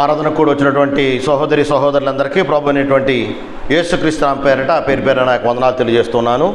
ఆరాధన కూడా వచ్చినటువంటి సహోదరి సహోదరులందరికీ ప్రభు అనేటువంటి యేసుక్రీస్తు నామమున పేరిట పేరు పేరున నాకు వందనాలు తెలియజేస్తున్నాను.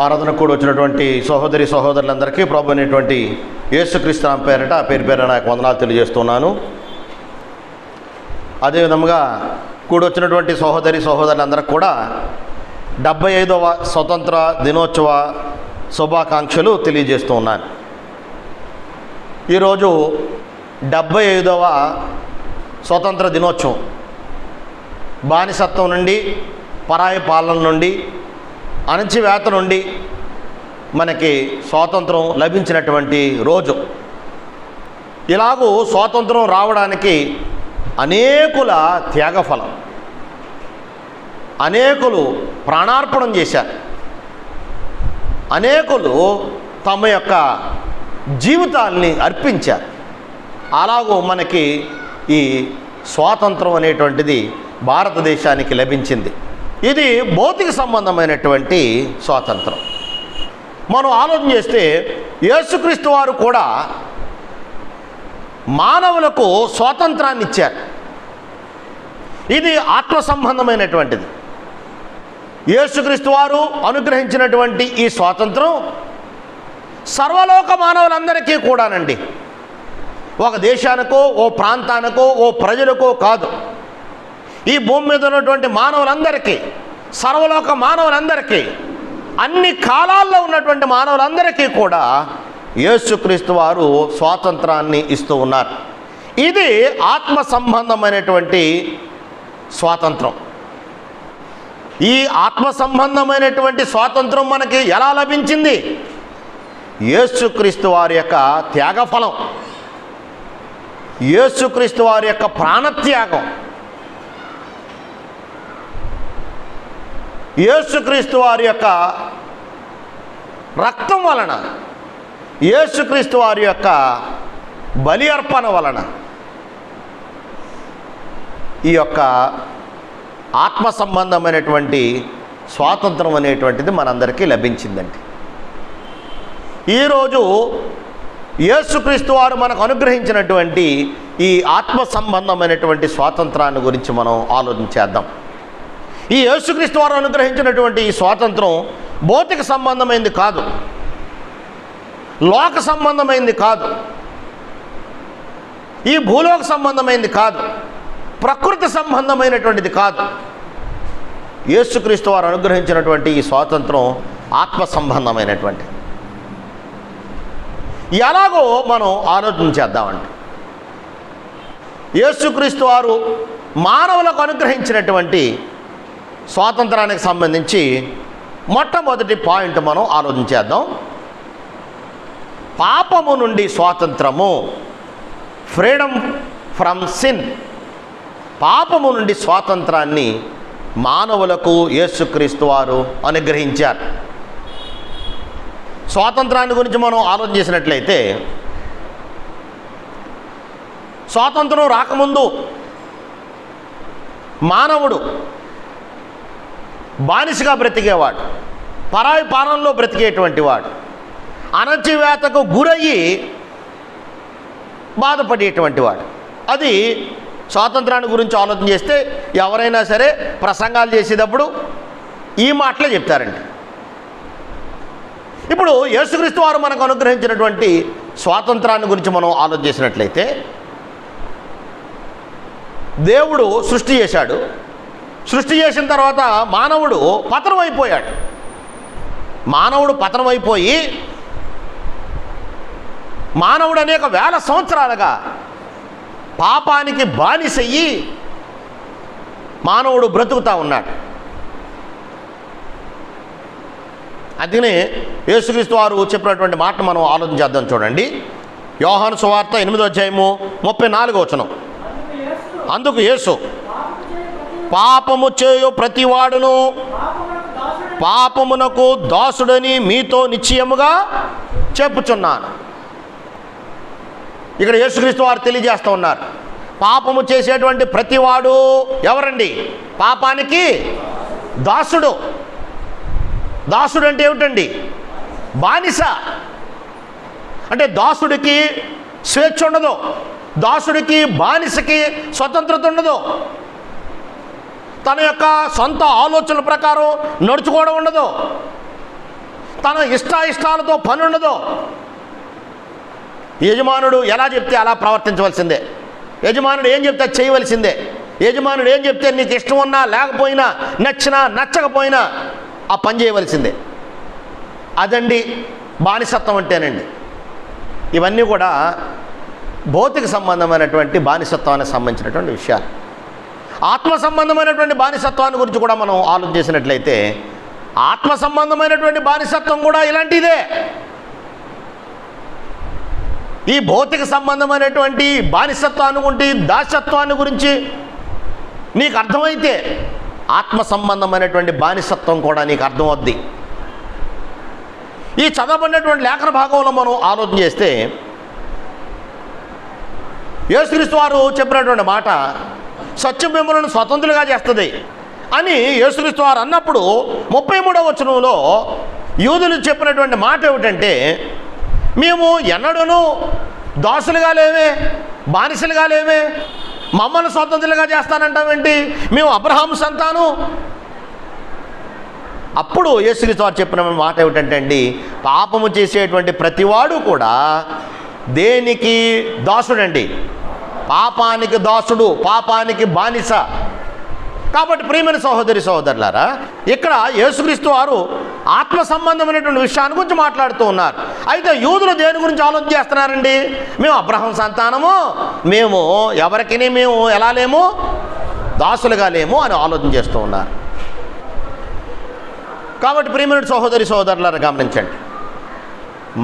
ఆరాధన కూడా వచ్చినటువంటి సహోదరి సహోదరులందరికీ ప్రభు అనేటువంటి యేసుక్రీస్తు నామమున పేరిట పేరు పేరున నాకు వందనాలు తెలియజేస్తున్నాను. అదేవిధంగా కూడొచ్చినటువంటి సహోదరి సహోదరులందరికీ కూడా 75వ స్వతంత్ర దినోత్సవ శుభాకాంక్షలు తెలియజేస్తూ ఉన్నాను. ఈరోజు 75వ స్వతంత్ర దినోత్సవం. బానిసత్వం నుండి, పరాయి పాలన నుండి, అణచివేత నుండి మనకి స్వాతంత్రం లభించినటువంటి రోజు. ఇలాగూ స్వాతంత్రం రావడానికి అనేకుల త్యాగఫలం, అనేకులు ప్రాణార్పణం చేశారు, అనేకులు తమ యొక్క జీవితాల్ని అర్పించారు. అలాగూ మనకి ఈ స్వాతంత్రం అనేటువంటిది భారతదేశానికి లభించింది. ఇది భౌతిక సంబంధమైనటువంటి స్వాతంత్రం. మనం ఆలోచన చేస్తే యేసుక్రీస్తు వారు కూడా మానవులకు స్వాతంత్రాన్ని ఇచ్చారు. ఇది ఆత్మ సంబంధమైనటువంటిది. యేసుక్రీస్తు వారు అనుగ్రహించినటువంటి ఈ స్వాతంత్రం సర్వలోక మానవులందరికీ కూడానండి. ఒక దేశానికో, ఓ ప్రాంతానికో, ఓ ప్రజలకో కాదు. ఈ భూమి మీద ఉన్నటువంటి మానవులందరికీ, సర్వలోక మానవులందరికీ, అన్ని కాలాల్లో ఉన్నటువంటి మానవులందరికీ కూడా యేసుక్రీస్తు వారు స్వాతంత్రాన్ని ఇస్తూ ఉన్నారు. ఇది ఆత్మ సంబంధమైనటువంటి స్వాతంత్రం. ఈ ఆత్మ సంబంధమైనటువంటి స్వాతంత్రం మనకి ఎలా లభించింది? యేసుక్రీస్తు వారి యొక్క త్యాగఫలం, యేసుక్రీస్తు వారి యొక్క ప్రాణత్యాగం, యేసుక్రీస్తు వారి యొక్క రక్తం వలన, యేసుక్రీస్తు వారి యొక్క బలి అర్పణ వలన ఈ యొక్క ఆత్మ సంబంధమైనటువంటి స్వాతంత్రం అనేటువంటిది మనందరికీ లభించిందండి. ఈరోజు యేసుక్రీస్తు వారు మనకు అనుగ్రహించినటువంటి ఈ ఆత్మ సంబంధమైనటువంటి స్వాతంత్రాన్ని గురించి మనం ఆలోచించేద్దాం. ఈ యేసుక్రీస్తు వారు అనుగ్రహించినటువంటి ఈ స్వాతంత్రం భౌతిక సంబంధమైంది కాదు, లోక సంబంధమైంది కాదు, ఈ భూలోక సంబంధమైంది కాదు, ప్రకృతి సంబంధమైనటువంటిది కాదు. యేసుక్రీస్తు వారు అనుగ్రహించినటువంటి ఈ స్వాతంత్రం ఆత్మ సంబంధమైనటువంటి. ఎలాగో మనం ఆలోచించేద్దామండి. యేసుక్రీస్తు వారు మానవులకు అనుగ్రహించినటువంటి స్వాతంత్రానికి సంబంధించి మొట్టమొదటి పాయింట్ మనం ఆలోచించేద్దాం. పాపము నుండి స్వాతంత్రము, ఫ్రీడమ్ ఫ్రమ్ సిన్. పాపము నుండి స్వాతంత్రాన్ని మానవులకు యేసుక్రీస్తు వారు అనుగ్రహించారు. స్వాతంత్రాన్ని గురించి మనం ఆలోచన చేసినట్లయితే, స్వాతంత్రం రాకముందు మానవుడు బానిసగా బ్రతికేవాడు, పరాయి పాలనలో బ్రతికేటువంటి వాడు, అణచివేతకు గురయ్యి బాధపడేటువంటి వాడు. అది స్వాతంత్రాన్ని గురించి ఆలోచన చేస్తే ఎవరైనా సరే ప్రసంగాలు చేసేటప్పుడు ఈ మాటలే చెప్తారండి. ఇప్పుడు యేసుక్రీస్తు వారు మనకు అనుగ్రహించినటువంటి స్వాతంత్రాన్ని గురించి మనం ఆలోచన చేసినట్లయితే, దేవుడు సృష్టి చేశాడు. సృష్టి చేసిన తర్వాత మానవుడు పతనమైపోయాడు. మానవుడు పతనమైపోయి మానవుడు అనేక వేల సంవత్సరాలుగా పాపానికి బానిసయ్యి మానవుడు బ్రతుకుతూ ఉన్నాడు. అందుకనే యేసుక్రీస్తు వారు చెప్పినటువంటి మాట మనం ఆలోచన చేద్దాం. చూడండి, యోహాను సువార్త 8:34. అందుకు యేసు, పాపము చేయు ప్రతివాడును పాపమునకు దాసుడని మీతో నిశ్చయముగా చెప్పుచున్నాను. ఇక్కడ యేసుక్రీస్తు వారు తెలియజేస్తూ ఉన్నారు, పాపము చేసేటువంటి ప్రతివాడు ఎవరండి? పాపానికి దాసుడు. దాసుడు అంటే ఏమిటండి? బానిస. అంటే దాసుడికి స్వేచ్ఛ ఉండదు, దాసుడికి బానిసకి స్వతంత్రత ఉండదు, తన యొక్క సొంత ఆలోచనల ప్రకారం నడుచుకోవడం ఉండదు, తన ఇష్టాలతో పని ఉండదు. యజమానుడు ఎలా చెప్తే అలా ప్రవర్తించవలసిందే, యజమానుడు ఏం చెప్తే చేయవలసిందే, యజమానుడు ఏం చెప్తే నీకు ఇష్టం ఉన్నా లేకపోయినా, నచ్చినా నచ్చకపోయినా ఆ పని చేయవలసిందే. అదండి బానిసత్వం అంటేనండి. ఇవన్నీ కూడా భౌతిక సంబంధమైనటువంటి బానిసత్వానికి సంబంధించినటువంటి విషయాలు. ఆత్మ సంబంధమైనటువంటి బానిసత్వాన్ని గురించి కూడా మనం ఆలోచన చేసినట్లయితే, ఆత్మ సంబంధమైనటువంటి బానిసత్వం కూడా ఇలాంటిదే. ఈ భౌతిక సంబంధమైనటువంటి బానిసత్వాన్ని గురించి, దాసత్వాన్ని గురించి నీకు అర్థమైతే ఆత్మ సంబంధమైనటువంటి బానిసత్వం కూడా నీకు అర్థమవుద్ది. ఈ చదవబడినటువంటి లేఖన భాగంలో మనం ఆలోచన చేస్తే, యేసుక్రీస్తు వారు చెప్పినటువంటి మాట సత్యం మిమ్మల్ని స్వతంత్రులుగా చేస్తుంది అని యేసుక్రీస్తు వారు అన్నప్పుడు 33వ వచనంలో యూదులు చెప్పినటువంటి మాట ఏమిటంటే, మేము ఎన్నడూనూ దాసులుగా లేవే, బానిసలుగా లేవే, మమ్మల్ని స్వతంత్రులుగా చేస్తానంటావేంటి, మేము అబ్రహాము సంతానం. అప్పుడు యేసుక్రీస్తు వారు చెప్పిన మాట ఏమిటంటే అండి, పాపము చేసేటువంటి ప్రతివాడు కూడా దేనికి దాసుడండి? పాపానికి దాసుడు, పాపానికి బానిస. కాబట్టి ప్రియమైన సహోదరి సహోదరులారా, ఇక్కడ యేసుక్రీస్తు వారు ఆత్మ సంబంధమైనటువంటి విషయాన్ని గురించి మాట్లాడుతూ ఉన్నారు. అయితే యూదులు దేని గురించి ఆలోచన చేస్తున్నారండి? మేము అబ్రహాం సంతానము, మేము ఎవరికి మేము ఎలా లేము, దాసులుగా లేము అని ఆలోచన చేస్తూ ఉన్నారు. కాబట్టి ప్రియమైన సహోదరి సహోదరులారా గమనించండి,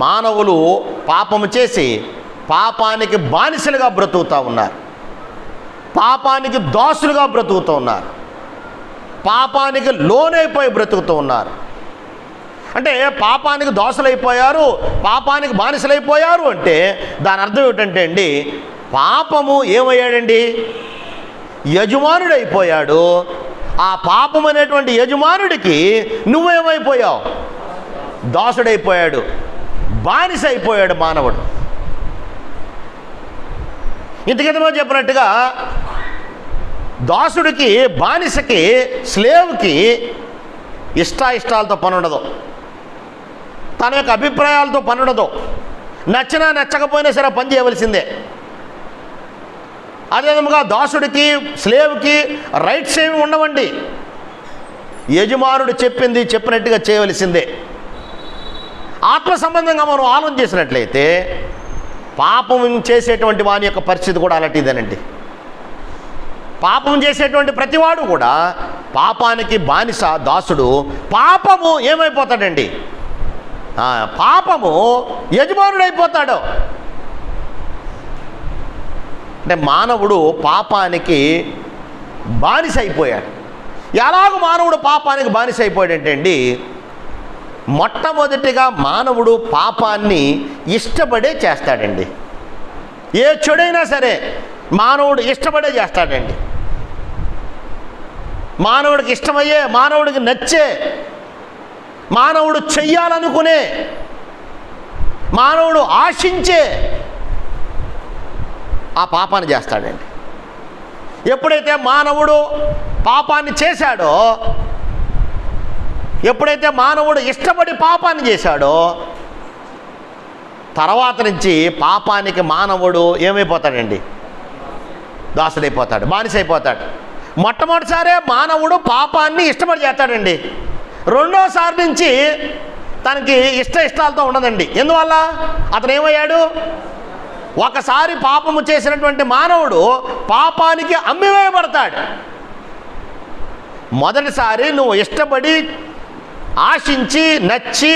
మానవులు పాపము చేసి పాపానికి బానిసలుగా బ్రతుకుతూ ఉన్నారు, పాపానికి దాసులుగా బ్రతుకుతూ ఉన్నారు, పాపానికి లోనైపోయి బ్రతుకుతూ ఉన్నారు. అంటే పాపానికి దోషలైపోయారు, పాపానికి బానిసలైపోయారు అంటే దాని అర్థం ఏమిటంటే అండి, పాపము ఏమయ్యాడండి, యజమానుడైపోయాడు. ఆ పాపం అనేటువంటి యజమానుడికి నువ్వేమైపోయావు, దాసుడైపోయాడు, బానిస అయిపోయాడు మానవుడు. ఇంతకింతమో చెప్పినట్టుగా దాసుడికి, బానిసకి, స్లేవ్కి ఇష్టాయిష్టాలతో పని ఉండదు, తన యొక్క అభిప్రాయాలతో పని ఉండదు. నచ్చినా నచ్చకపోయినా సరే పని చేయవలసిందే. అదేవిధంగా దాసుడికి, స్లేవ్కి రైట్స్ ఏమి ఉండవండి. యజమానుడు చెప్పింది చెప్పినట్టుగా చేయవలసిందే. ఆత్మ సంబంధంగా మనం ఆలోచన చేసినట్లయితే పాపం చేసేటువంటి వాని యొక్క పరిస్థితి కూడా అలాంటిదేనండి. పాపం చేసేటువంటి ప్రతివాడు కూడా పాపానికి బానిస, దాసుడు. పాపము ఏమైపోతాడండి, పాపము యజమానుడైపోతాడు. అంటే మానవుడు పాపానికి బానిస అయిపోయాడు. ఎలాగ మానవుడు పాపానికి బానిస అయిపోయాడంటే అండి, మొట్టమొదటిగా మానవుడు పాపాన్ని ఇష్టపడే చేస్తాడండి. ఏ చెడైనా సరే మానవుడు ఇష్టపడే చేస్తాడండి. మానవుడికి ఇష్టమయ్యే, మానవుడికి నచ్చే, మానవుడు చెయ్యాలనుకునే, మానవుడు ఆశించే ఆ పాపాన్ని చేస్తాడండి. ఎప్పుడైతే మానవుడు పాపాన్ని చేశాడో, ఎప్పుడైతే మానవుడు ఇష్టపడి పాపాన్ని చేశాడో, తర్వాత నుంచి పాపానికి మానవుడు ఏమైపోతాడండి, దాసుడైపోతాడు, బానిస అయిపోతాడు. మొట్టమొదటిసారే మానవుడు పాపాన్ని ఇష్టపడి చేస్తాడండి. రెండోసారి నుంచి తనకి ఇష్టాలతో ఉండదండి. ఎందువల్ల? అతను ఏమయ్యాడు, ఒకసారి పాపము చేసినటువంటి మానవుడు పాపానికి అమ్మివేయబడతాడు. మొదటిసారి నువ్వు ఇష్టపడి, ఆశించి, నచ్చి,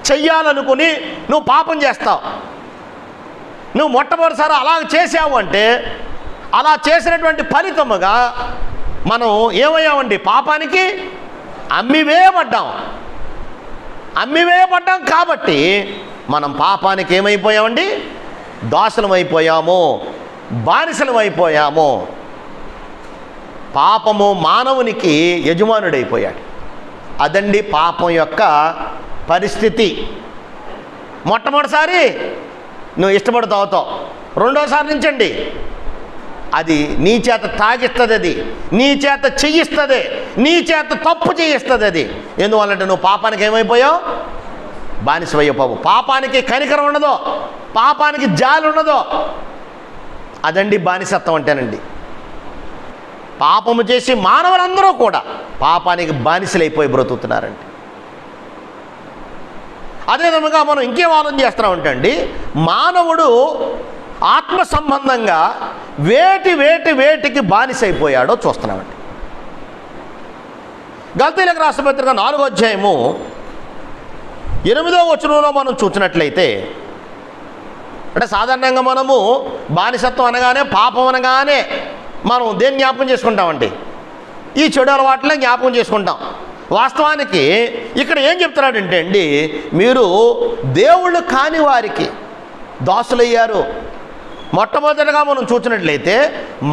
చెయ్యాలనుకుని నువ్వు పాపం చేస్తావు. నువ్వు మొట్టమొదటిసారి అలా చేసావు అంటే అలా చేసినటువంటి ఫలితముగా మనం ఏమయ్యామండి, పాపానికి అమ్మివేయబడ్డాం. అమ్మివేయబడ్డాం కాబట్టి మనం పాపానికి ఏమైపోయామండి, దాసులమైపోయాము, బానిసలమైపోయాము. పాపము మానవునికి యజమానుడైపోయాడు. అదండి పాపం యొక్క పరిస్థితి. మొట్టమొదటిసారి నువ్వు ఇష్టపడుతూ అవుతావు, రెండోసారి నుంచండి అది నీ చేత తాగిస్తుంది, అది నీ చేత చెయ్యిస్తుంది, నీ చేత తప్పు చేయిస్తుంది. అది ఎందువల్లంటే నువ్వు పాపానికి ఏమైపోయావు, బానిసమైపోయావు. పాపానికి కనికరం ఉండదు, పాపానికి జాలి ఉండదు. అదండి బానిసత్వం అంటేనండి. పాపము చేసి మానవులందరూ కూడా పాపానికి బానిసలైపోయి బ్రతుకుతున్నారండి. అదేవిధంగా మనం ఇంకేం ఆలోచన చేస్తున్నామంటే అండి, మానవుడు ఆత్మ సంబంధంగా వేటికి బానిస అయిపోయాడో చూస్తున్నామండి. గల్తీలకు రాసిన పత్రిక 4వ అధ్యాయము 8వ వచనంలో మనం చూసినట్లయితే, అంటే సాధారణంగా మనము బానిసత్వం అనగానే, పాపం అనగానే మనం దేన్ని జ్ఞాపకం చేసుకుంటామండి, ఈ చెడు అలవాట్లనే జ్ఞాపకం చేసుకుంటాం. వాస్తవానికి ఇక్కడ ఏం చెప్తున్నాడంటే అండి, మీరు దేవుళ్ళు కాని వారికి దాసులయ్యారు. మొట్టమొదటిగా మనం చూసినట్లయితే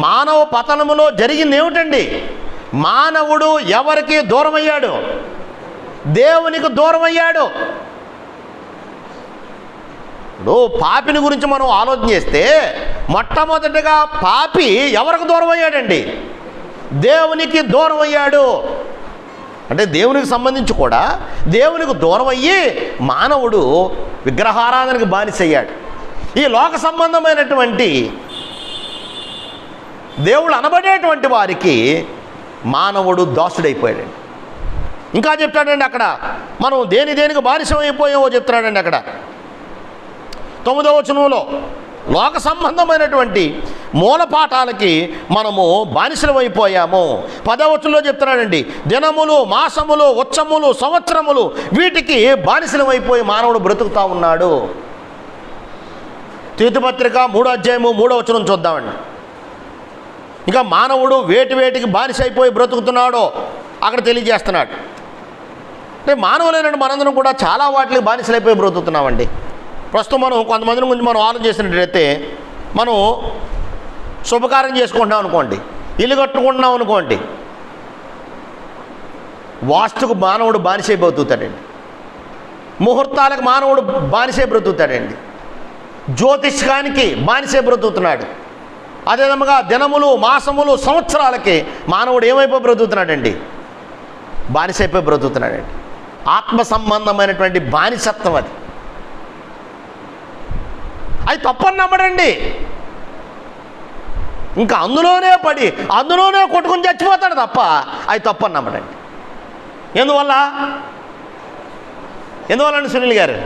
మానవ పతనములో జరిగింది ఏమిటండి, మానవుడు ఎవరికి దూరం అయ్యాడు, దేవునికి దూరం అయ్యాడు. ఇప్పుడు పాపిని గురించి మనం ఆలోచన చేస్తే మొట్టమొదటిగా పాపి ఎవరికి దూరం అయ్యాడండి, దేవునికి దూరం అయ్యాడు. అంటే దేవునికి సంబంధించి కూడా దేవునికి దూరం అయ్యి మానవుడు విగ్రహారాధనకు బానిసయ్యాడు. ఈ లోక సంబంధమైనటువంటి దేవుడు అనబడేటువంటి వారికి మానవుడు దాసుడైపోయాడండి. ఇంకా చెప్తాడండి అక్కడ, మనం దేనికి బానిసం అయిపోయామో చెప్తున్నాడండి అక్కడ 9వ వచనంలో లోక సంబంధమైనటువంటి మూలపాఠాలకి మనము బానిసలమైపోయాము. 10వ వచనంలో చెప్తున్నాడండి, దినములు, మాసములు, ఉత్సవములు, సంవత్సరములు, వీటికి బానిసలమైపోయి మానవుడు బ్రతుకుతా ఉన్నాడు. తీతుపత్రిక 3వ అధ్యాయము 3వ వచనం చూద్దామండి. ఇంకా మానవుడు వేటికి బానిస అయిపోయి బ్రతుకుతున్నాడో అక్కడ తెలియజేస్తున్నాడు. అంటే మానవులైన మనందరం కూడా చాలా వాటికి బానిసలైపోయి బ్రతుకుతున్నామండి. ప్రస్తుతం మనం కొంతమంది గురించి మనం ఆలోచన చేసినట్లయితే, మనం శుభకార్యం చేసుకుంటున్నాం అనుకోండి, ఇల్లు కట్టుకుంటున్నాం అనుకోండి, వాస్తుకు మానవుడు బానిసై బ్రతుకుతాడండి. ముహూర్తాలకు మానవుడు బానిసై బ్రతుకుతాడండి. జ్యోతిష్కానికి బానిసై బ్రతుకుతున్నాడు. అదేవిధంగా దినములు, మాసములు, సంవత్సరాలకి మానవుడు ఏమైపోయి బ్రతుకుతున్నాడండి? బానిసైపోయి బ్రతుకుతున్నాడండి. ఆత్మ సంబంధమైనటువంటి బానిసత్వం అది. అది తప్పని నమ్మడండి. ఇంకా అందులోనే పడి అందులోనే కొట్టుకుని చచ్చిపోతాడు తప్ప అది తప్పని నమ్మడండి. ఎందువల్లండి సునీల్ గారు?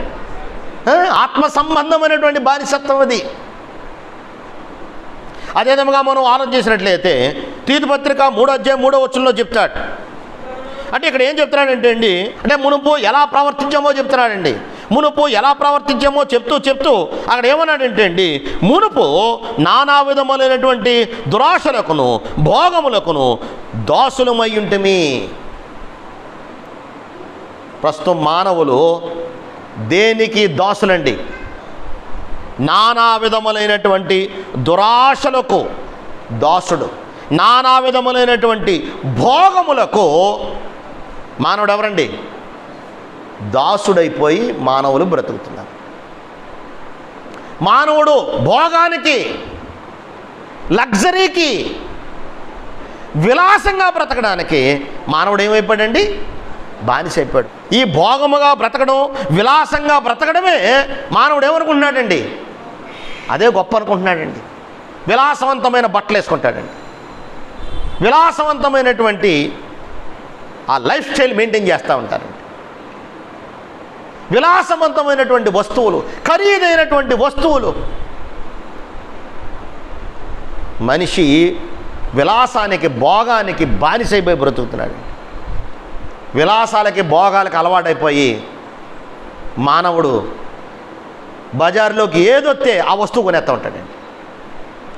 ఆత్మ సంబంధమైనటువంటి బానిసత్వం అది. అదేవిధంగా మనం ఆలోచన చేసినట్లయితే తీతుపత్రిక 3వ అధ్యాయం 3వ వచనంలో చెప్తాడు. అంటే ఇక్కడ ఏం చెప్తున్నాడంటే అండి, అంటే మునుపు ఎలా ప్రవర్తించామో చెప్తున్నాడండి. మునుపు ఎలా ప్రవర్తించామో చెప్తూ అక్కడ ఏమన్నాడంటే అండి, మునుపు నానా విధములైనటువంటి దురాశలకును భోగములకును దాసులమై ఉంటిమి. ప్రస్తుతం మానవులు దేనికి దాసులండి? నానా విధములైనటువంటి దురాశలకు దాసుడు, నానా విధములైనటువంటి భోగములకు మానవుడు ఎవరండి? దాసుడైపోయి మానవులు బ్రతుకుతున్నారు. మానవుడు భోగానికి, లగ్జరీకి, విలాసంగా బ్రతకడానికి మానవుడు ఏమైపోయాడండి? బానిస అయిపోయాడు. ఈ భోగముగా బ్రతకడం, విలాసంగా బ్రతకడమే మానవుడు ఏమనుకుంటున్నాడండి? అదే గొప్ప అనుకుంటున్నాడండి. విలాసవంతమైన బట్టలు వేసుకుంటాడండి. విలాసవంతమైనటువంటి ఆ లైఫ్ స్టైల్ మెయింటైన్ చేస్తూ ఉంటారండి. విలాసవంతమైనటువంటి వస్తువులు, ఖరీదైనటువంటి వస్తువులు. మనిషి విలాసానికి, భోగానికి బానిసైపోయి బ్రతుకుతున్నాడు. విలాసాలకి, భోగాలకి అలవాటైపోయి మానవుడు బజార్లోకి ఏదొస్తే ఆ వస్తువు కొనేస్తూ ఉంటాడండి.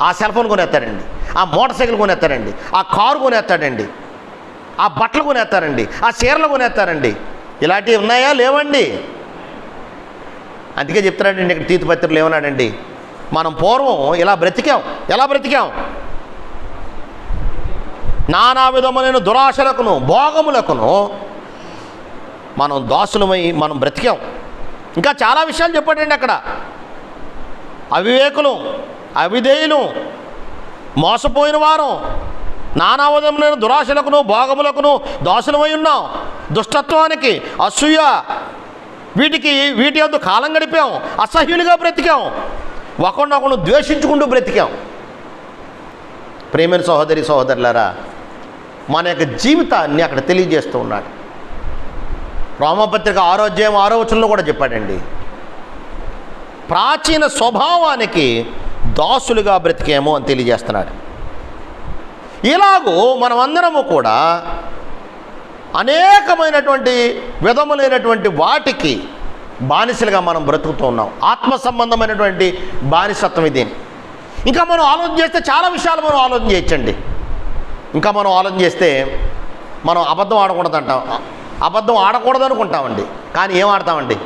ఆ సెల్ ఫోన్ కొనేస్తాడండి, ఆ మోటార్ సైకిల్ కొనేస్తాడండి, ఆ కారు కొనేస్తాడండి, ఆ బట్టలు కొనేస్తారండి, ఆ చీరలు కొనేస్తారండి. ఇలాంటివి ఉన్నాయా? లేవండి. అందుకే చెప్తున్నాడండి ఇక్కడ తీతుపత్రికలో ఏమన్నాడండి, మనం పూర్వం ఇలా బ్రతికాం. ఎలా బ్రతికాం? నానా విధములైన దురాశలకును భోగములకును మనం దాసులమై మనం బ్రతికాం. ఇంకా చాలా విషయాలు చెప్పాడండి అక్కడ. అవివేకులు, అవిధేయులు, మోసపోయిన వారం, నానా విధములైన దురాశలకును భోగములకును దాసులమై ఉన్నాం. దుష్టత్వానికి, అసూయ, వీటి యందు కాలం గడిపాం. అసహ్యులుగా బ్రతికాం. ఒకరినొకరు ద్వేషించుకుంటూ బ్రతికాం. ప్రేమైన సహోదరి సహోదరులారా, మన యొక్క జీవితాన్ని అక్కడ తెలియజేస్తూ ఉన్నాడు. రోమపత్రిక 6వ అధ్యాయం 6వ వచనంలో కూడా చెప్పాడండి, ప్రాచీన స్వభావానికి దాసులుగా బ్రతికేమో అని తెలియజేస్తున్నాడు. ఇలాగూ మనమందరము కూడా అనేకమైనటువంటి విధములైనటువంటి వాటికి బానిసలుగా మనం బ్రతుకుతూ ఉన్నాం. ఆత్మ సంబంధమైనటువంటి బానిసత్వం ఇది. ఇంకా మనం ఆలోచన చేస్తే చాలా విషయాలు మనం ఆలోచన చేయొచ్చండి. ఇంకా మనం ఆలోచన చేస్తే మనం అబద్ధం ఆడకూడదు అంటాం. అబద్ధం ఆడకూడదు అనుకుంటామండి, కానీ ఏం ఆడతామండి?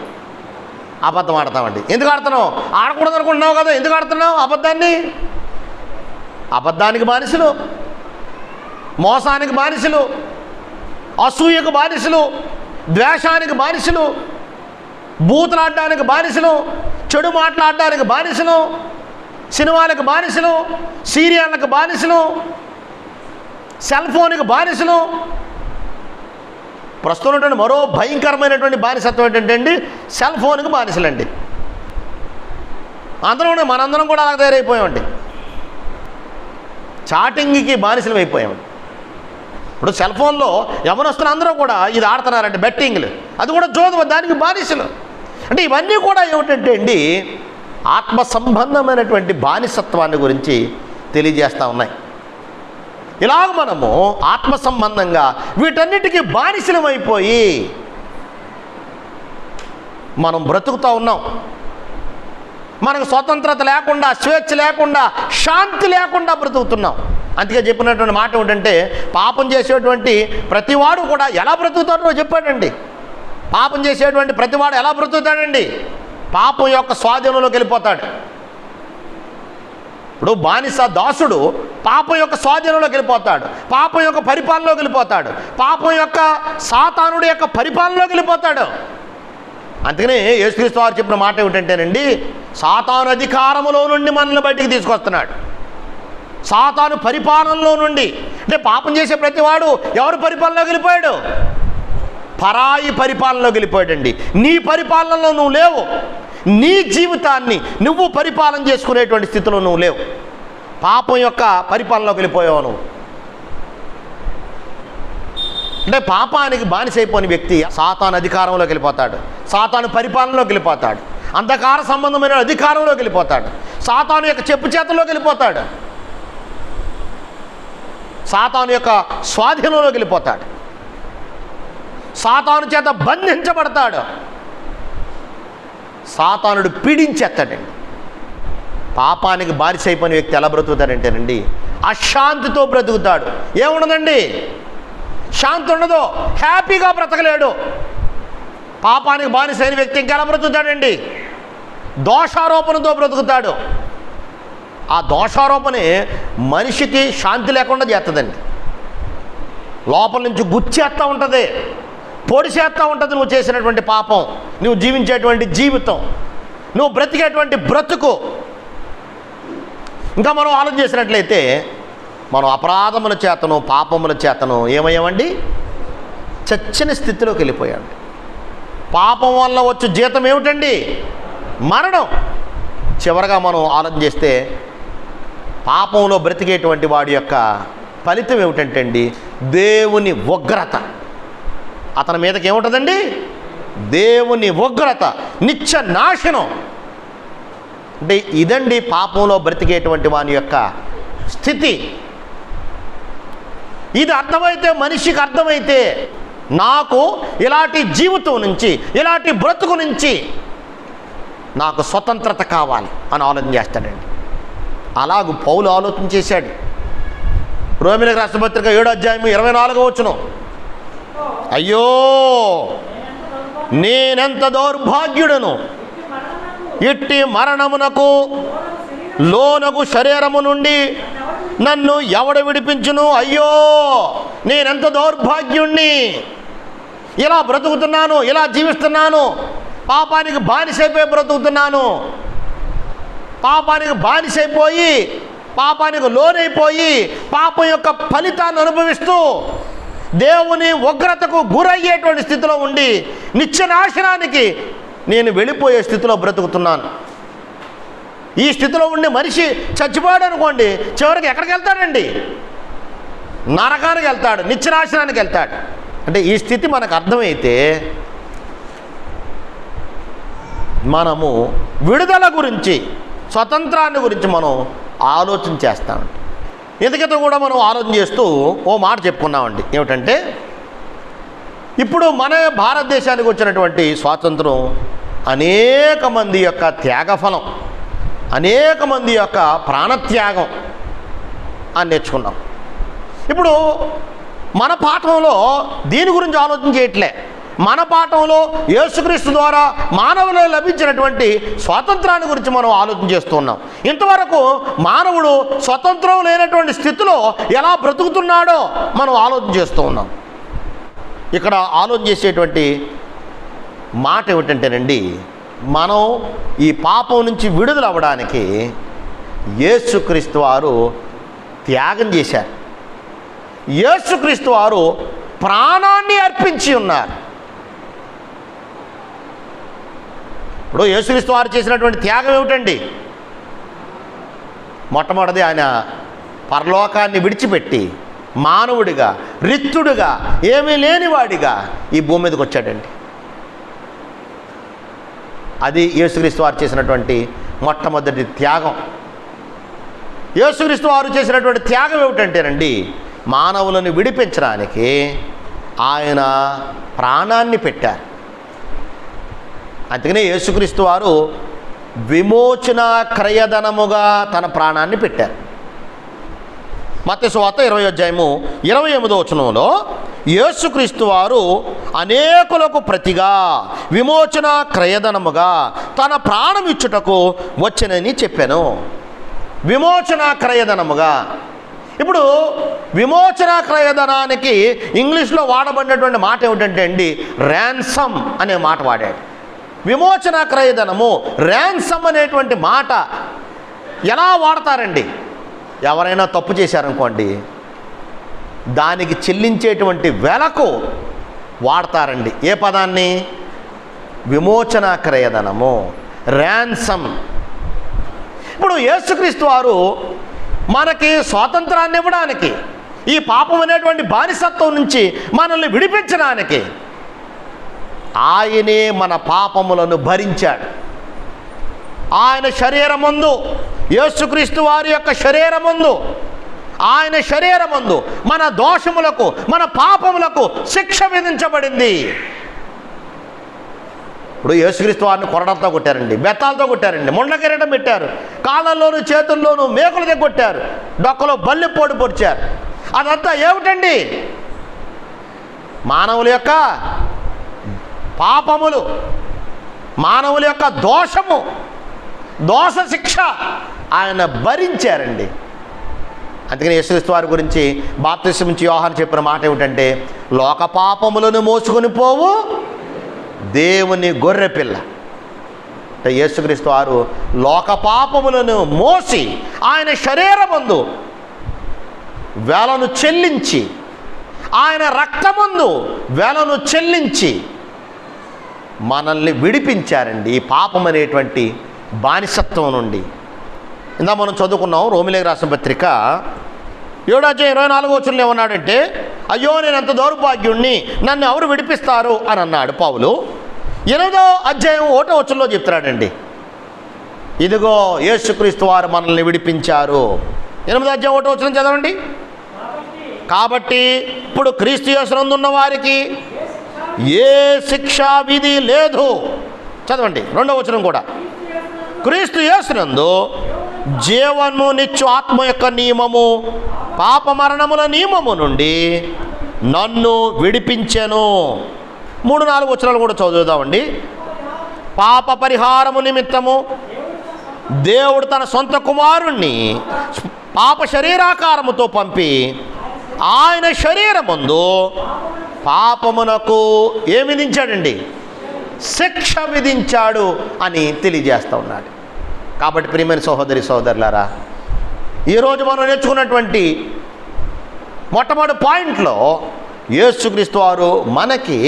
అబద్ధం ఆడతామండి. ఎందుకు ఆడుతున్నావు? ఆడకూడదు అనుకుంటున్నావు కదా, ఎందుకు ఆడుతున్నావు అబద్ధాన్ని? అబద్ధానికి బానిసలు, మోసానికి బానిసలు, అసూయకు బానిసలు, ద్వేషానికి బానిసలు, బూతులాడడానికి బానిసలు, చెడు మాట్లాడడానికి బానిసలు, సినిమాలకు బానిసలు, సీరియళ్ళకు బానిసలు, సెల్ ఫోన్కి బానిసలు. ప్రస్తుతం ఉన్నటువంటి మరో భయంకరమైనటువంటి బానిసత్వం ఏంటంటే అండి, సెల్ ఫోన్కి బానిసలండి. అందరూ మనందరం కూడా అలా తయారైపోయామండి. చాటింగ్కి బానిసలం అయిపోయామండి. ఇప్పుడు సెల్ ఫోన్లో యవనస్తులు అందరూ కూడా ఇది ఆడుతున్నారంటే బెట్టింగ్లు, అది కూడా జోదం, దానికి బానిసలు. అంటే ఇవన్నీ కూడా ఏమిటంటే అండి ఆత్మ సంబంధమైనటువంటి బానిసత్వాన్ని గురించి తెలియజేస్తూ ఉన్నాయి. ఇలాగ మనము ఆత్మ సంబంధంగా వీటన్నిటికీ బానిసలమైపోయి మనం బ్రతుకుతూ ఉన్నాం. మనకు స్వతంత్రత లేకుండా, స్వేచ్ఛ లేకుండా, శాంతి లేకుండా బ్రతుకుతున్నాం. అందుకే చెప్పినటువంటి మాట ఏమిటంటే, పాపం చేసేటువంటి ప్రతివాడు కూడా ఎలా బ్రతుకుతాడో చెప్పాడండి. పాపం చేసేటువంటి ప్రతివాడు ఎలా బ్రతుకుతాడండి? పాపం యొక్క స్వాధీనంలోకి వెళ్ళిపోతాడు. ఇప్పుడు బానిస దాసుడు పాపం యొక్క స్వాధీనంలోకి వెళ్ళిపోతాడు, పాపం యొక్క పరిపాలనలోకి వెళ్ళిపోతాడు, పాపం యొక్క సాతానుడి యొక్క పరిపాలనలోకి వెళ్ళిపోతాడు. అందుకనే యేసుక్రీస్తు వారు చెప్పిన మాట ఏమిటంటేనండి, సాతాను అధికారములో నుండి మనల్ని బయటికి తీసుకొస్తున్నాడు. సాతాను పరిపాలనలో నుండి, అంటే పాపం చేసే ప్రతివాడు ఎవరు పరిపాలనలోకి వెళ్ళిపోయాడు? పరాయి పరిపాలనలోకి వెళ్ళిపోయాడండి. నీ పరిపాలనలో నువ్వు లేవు. నీ జీవితాన్ని నువ్వు పరిపాలన చేసుకునేటువంటి స్థితిలో నువ్వు లేవు. పాపం యొక్క పరిపాలనలోకి వెళ్ళిపోయావు నువ్వు. అంటే పాపానికి బానిసైపోయిన వ్యక్తి సాతాను అధికారంలోకి వెళ్ళిపోతాడు, సాతాను పరిపాలనలోకి వెళ్ళిపోతాడు, అంధకార సంబంధమైన అధికారంలోకి వెళ్ళిపోతాడు, సాతాను యొక్క చెప్పు చేతల్లోకి వెళ్ళిపోతాడు, సాతాను యొక్క స్వాధీనంలోకి వెళ్ళిపోతాడు, సాతాను చేత బంధించబడతాడు, సాతానుడు పీడించేస్తాడండి. పాపానికి బానిసైపోయిన వ్యక్తి ఎలా బ్రతుకుతాడంటేనండి, అశాంతితో బ్రతుకుతాడు. ఏముండదండి, శాంతి ఉండదు, హ్యాపీగా బ్రతకలేడు. పాపానికి బానిసైన వ్యక్తి ఇంకెలా బ్రతుకుతాడండి? దోషారోపణతో బ్రతుకుతాడు. ఆ దోషారోపణే మనిషికి శాంతి లేకుండా చేస్తుందండి. లోపల నుంచి గుచ్చేస్తూ ఉంటుంది, పొడిచేస్తూ ఉంటుంది. నువ్వు చేసినటువంటి పాపం, నువ్వు జీవించేటువంటి జీవితం, నువ్వు బ్రతికేటువంటి బ్రతుకు. ఇంకా మనం ఆలోచన చేసినట్లయితే, మనం అపరాధముల చేతను, పాపముల చేతను ఏమయ్యామండి? చచ్చిన స్థితిలోకి వెళ్ళిపోయాడు. పాపం వల్ల వచ్చే జీతం ఏమిటండి? మరణం. చివరగా మనం ఆలోచన చేస్తే, పాపంలో బ్రతికేటువంటి వాడి యొక్క ఫలితం ఏమిటంటే అండి, దేవుని ఉగ్రత. అతని మీదకి ఏముంటుందండి? దేవుని ఉగ్రత, నిత్య నాశనం. అంటే ఇదండి పాపంలో బ్రతికేటువంటి వాని యొక్క స్థితి. ఇది అర్థమైతే, మనిషికి అర్థమైతే, నాకు ఇలాంటి జీవితం నుంచి, ఇలాంటి బ్రతుకు నుంచి నాకు స్వతంత్రత కావాలి అని ఆలోచన చేస్తాడండి. అలాగూ పౌలు ఆలోచన చేశాడు. రోమీయులకు రాసిన పత్రిక 7వ అధ్యాయం 24వ వచనం, అయ్యో నేనెంత దౌర్భాగ్యుడను, ఇట్టి మరణమునకు లోనగు శరీరము నుండి నన్ను ఎవడు విడిపించును? అయ్యో నేనెంత దౌర్భాగ్యుణ్ణి, ఇలా బ్రతుకుతున్నాను, ఇలా జీవిస్తున్నాను, పాపానికి బానిసైపోయి బ్రతుకుతున్నాను, పాపానికి బానిసైపోయి, పాపానికి లోనైపోయి, పాపం యొక్క ఫలితాన్ని అనుభవిస్తూ దేవుని ఉగ్రతకు గురయ్యేటువంటి స్థితిలో ఉండి నిత్య నాశనానికి నేను వెళ్ళిపోయే స్థితిలో బ్రతుకుతున్నాను. ఈ స్థితిలో ఉండి మనిషి చచ్చిపోయాడు అనుకోండి, చివరికి ఎక్కడికి వెళ్తాడండి? నరకానికి వెళ్తాడు, నిత్యనాశనానికి వెళ్తాడు. అంటే ఈ స్థితి మనకు అర్థమైతే మనము విడుదల గురించి, స్వతంత్రాన్ని గురించి మనం ఆలోచన చేస్తామండి. ఎందుకతో కూడా మనం ఆలోచన చేస్తూ ఓ మాట చెప్పుకున్నామండి. ఏమిటంటే, ఇప్పుడు మన భారతదేశానికి వచ్చినటువంటి స్వాతంత్రం అనేక మంది యొక్క త్యాగఫలం, అనేక మంది యొక్క ప్రాణత్యాగం అని నేర్చుకున్నాం. ఇప్పుడు మన పాఠంలో దీని గురించి ఆలోచన చేయట్లే. మన పాఠంలో యేసుక్రీస్తు ద్వారా మానవులు లభించినటువంటి స్వాతంత్రాన్ని గురించి మనం ఆలోచన చేస్తున్నాం. ఇంతవరకు మానవుడు స్వతంత్రం లేనటువంటి స్థితిలో ఎలా బ్రతుకుతున్నాడో మనం ఆలోచన చేస్తూ ఉన్నాం. ఇక్కడ ఆలోచన చేసేటువంటి మాట ఏమిటంటేనండి, మనం ఈ పాపం నుంచి విడుదల అవ్వడానికి యేసుక్రీస్తు వారు త్యాగం చేశారు. యేసుక్రీస్తు వారు ప్రాణాన్ని అర్పించి ఉన్నారు. ఇప్పుడు యేసుక్రీస్తు వారు చేసినటువంటి త్యాగం ఏమిటండి? మొట్టమొదటిది ఆయన పరలోకాన్ని విడిచిపెట్టి మానవుడిగా, రిక్తుడుగా, ఏమీ లేనివాడిగా ఈ భూమి మీదకి వచ్చాడండి. అది యేసుక్రీస్తు వారు చేసినటువంటి మొట్టమొదటి త్యాగం. యేసుక్రీస్తు వారు చేసినటువంటి త్యాగం ఏమిటంటేనండి, మానవులను విడిపించడానికి ఆయన ప్రాణాన్ని పెట్టారు. అందుకనే యేసుక్రీస్తు వారు విమోచన క్రయధనముగా తన ప్రాణాన్ని పెట్టారు. మత్తయి సువార్త 20:28 యేసుక్రీస్తు వారు అనేకులకు ప్రతిగా విమోచన క్రయధనముగా తన ప్రాణం ఇచ్చుటకు వచ్చెనని చెప్పాను. విమోచన క్రయధనముగా. ఇప్పుడు విమోచన క్రయధనానికి ఇంగ్లీష్లో వాడబడినటువంటి మాట ఏమిటంటే అండి, ర్యాన్సమ్ అనే మాట వాడాడు. విమోచన క్రయధనము, ర్యాన్సమ్ అనేటువంటి మాట ఎలా వాడతారండి? ఎవరైనా తప్పు చేశారనుకోండి, దానికి చెల్లించేటువంటి వెలకు వాడతారండి. ఏ పదాన్ని? విమోచన క్రయధనము, ర్యాన్సమ్. ఇప్పుడు యేసుక్రీస్తు వారు మనకి స్వాతంత్రాన్ని ఇవ్వడానికి, ఈ పాపం అనేటువంటి బానిసత్వం నుంచి మనల్ని విడిపించడానికి ఆయనే మన పాపములను భరించాడు. ఆయన శరీరమందు, యేసుక్రీస్తు వారి యొక్క శరీరమందు, ఆయన శరీరమందు మన దోషములకు, మన పాపములకు శిక్ష విధించబడింది. ఇప్పుడు యేసుక్రీస్తు వారిని కొరడంతో కొట్టారండి, బెత్తాలతో కొట్టారండి, ముండ్ల కిరీటం పెట్టారు, కాళ్ళల్లోనూ చేతుల్లోనూ మేకులు దగ్గొట్టారు, డొక్కలో బల్లెపోటు పొడిచారు. అదంతా ఏమిటండి? మానవుల యొక్క పాపములు, మానవుల యొక్క దోషము, దోష శిక్ష ఆయన భరించారండి. అందుకని యేసుక్రీస్తు వారి గురించి బాప్తిసం నుంచి యోహాను చెప్పిన మాట ఏమిటంటే, లోక పాపములను మోసుకొని పోవు దేవుని గొర్రెపిల్ల. అంటే యేసుక్రీస్తు వారు లోక పాపములను మోసి ఆయన శరీరమందు వెలను చెల్లించి, ఆయన రక్తమందు వెలను చెల్లించి మనల్ని విడిపించారండి ఈ పాపం అనేటువంటి బానిసత్వం నుండి. ఇందా మనం చదువుకున్నాం రోమిలేకి రాసిన పత్రిక 7:24 ఏమన్నాడంటే, అయ్యో నేను ఎంత దౌర్భాగ్యుణ్ణి, నన్ను ఎవరు విడిపిస్తారు అని అన్నాడు పౌలు. 8:1 చెప్తున్నాడండి, ఇదిగో యేసుక్రీస్తు వారు మనల్ని విడిపించారు. 8:1 చదవండి. కాబట్టి ఇప్పుడు క్రీస్తు యేసునందు ఉన్న వారికి ఏ శిక్షా విధి లేదు. చదవండి 2వ కూడా. క్రీస్తు యేసునందు జీవము నిత్య ఆత్మ యొక్క నియమము పాప మరణముల నియమము నుండి నన్ను విడిపించెను. 3-4 కూడా చదువుదామండి. పాప పరిహారము నిమిత్తము దేవుడు తన సొంత కుమారుణ్ణి పాప శరీరాకారముతో పంపి ఆయన శరీరమందు పాపమునకు ఏమి విధించాడండి? శిక్ష విధించాడు అని తెలియజేస్తూ ఉన్నాడు. కాబట్టి ప్రియమైన సహోదరి సహోదరులారా, ఈరోజు మనం నేర్చుకున్నటువంటి మొట్టమొదటి పాయింట్లో యేసుక్రీస్తు వారు మనకి